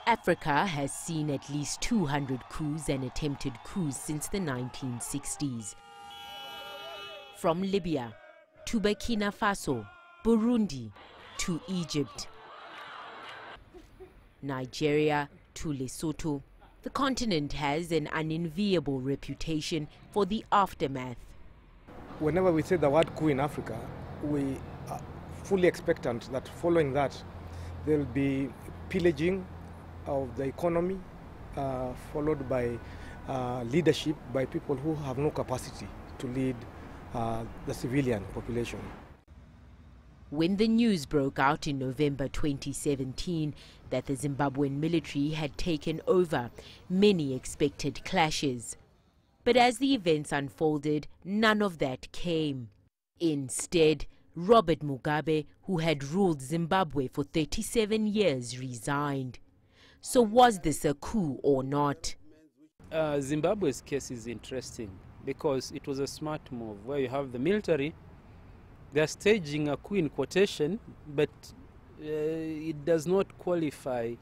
Africa has seen at least 200 coups and attempted coups since the 1960s. From Libya to Burkina Faso, Burundi to Egypt, Nigeria to Lesotho, the continent has an unenviable reputation for the aftermath. Whenever we say the word coup in Africa, we are fully expectant that following that there will be pillaging of the economy, followed by leadership by people who have no capacity to lead the civilian population. When the news broke out in November 2017 that the Zimbabwean military had taken over, many expected clashes. But as the events unfolded, none of that came. Instead, Robert Mugabe, who had ruled Zimbabwe for 37 years, resigned. So was this a coup or not? Zimbabwe's case is interesting because it was a smart move where you have the military. They're staging a coup in quotation, but it does not qualify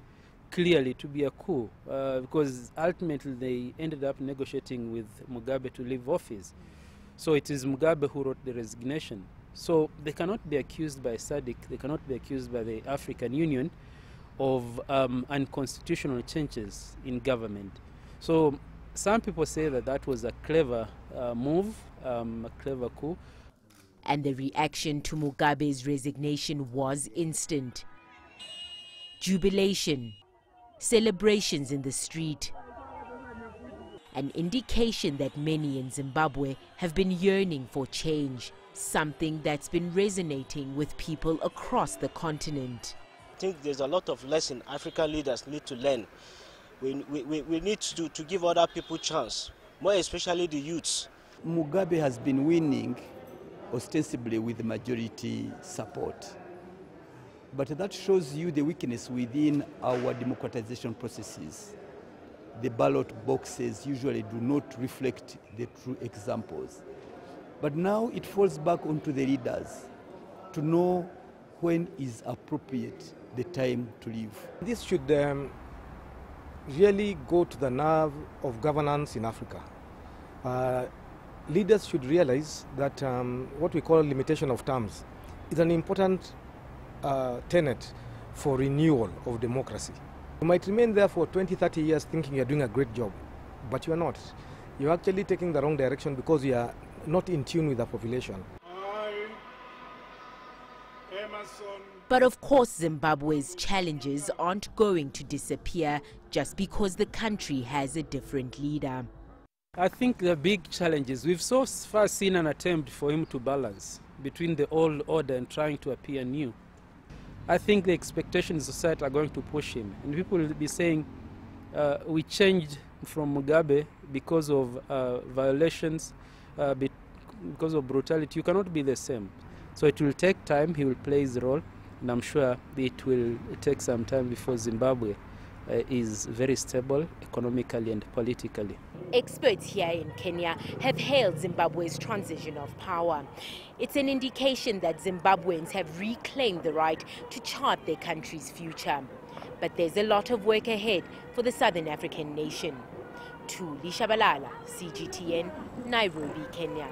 clearly to be a coup because ultimately they ended up negotiating with Mugabe to leave office. So it is Mugabe who wrote the resignation. So they cannot be accused by SADC, they cannot be accused by the African Union of unconstitutional changes in government. So some people say that that was a clever move, a clever coup. And the reaction to Mugabe's resignation was instant. Jubilation, celebrations in the street, an indication that many in Zimbabwe have been yearning for change, something that's been resonating with people across the continent. I think there's a lot of lessons African leaders need to learn. We need to give other people a chance, more especially the youths. Mugabe has been winning ostensibly with majority support. But that shows you the weakness within our democratization processes. The ballot boxes usually do not reflect the true examples. But now it falls back onto the leaders to know when is appropriate the time to leave. This should really go to the nerve of governance in Africa. Leaders should realize that what we call limitation of terms is an important tenet for renewal of democracy. You might remain there for 20, 30 years thinking you're doing a great job, but you're not. You're actually taking the wrong direction because you are not in tune with the population. But of course, Zimbabwe's challenges aren't going to disappear just because the country has a different leader. I think the big challenge is we've so far seen an attempt for him to balance between the old order and trying to appear new. I think the expectations of society are going to push him. And people will be saying, we changed from Mugabe because of violations, because of brutality. You cannot be the same. So it will take time, he will play his role, and I'm sure it will take some time before Zimbabwe is very stable economically and politically. Experts here in Kenya have hailed Zimbabwe's transition of power. It's an indication that Zimbabweans have reclaimed the right to chart their country's future. But there's a lot of work ahead for the Southern African nation. Thuli, Tshabalala, CGTN, Nairobi, Kenya.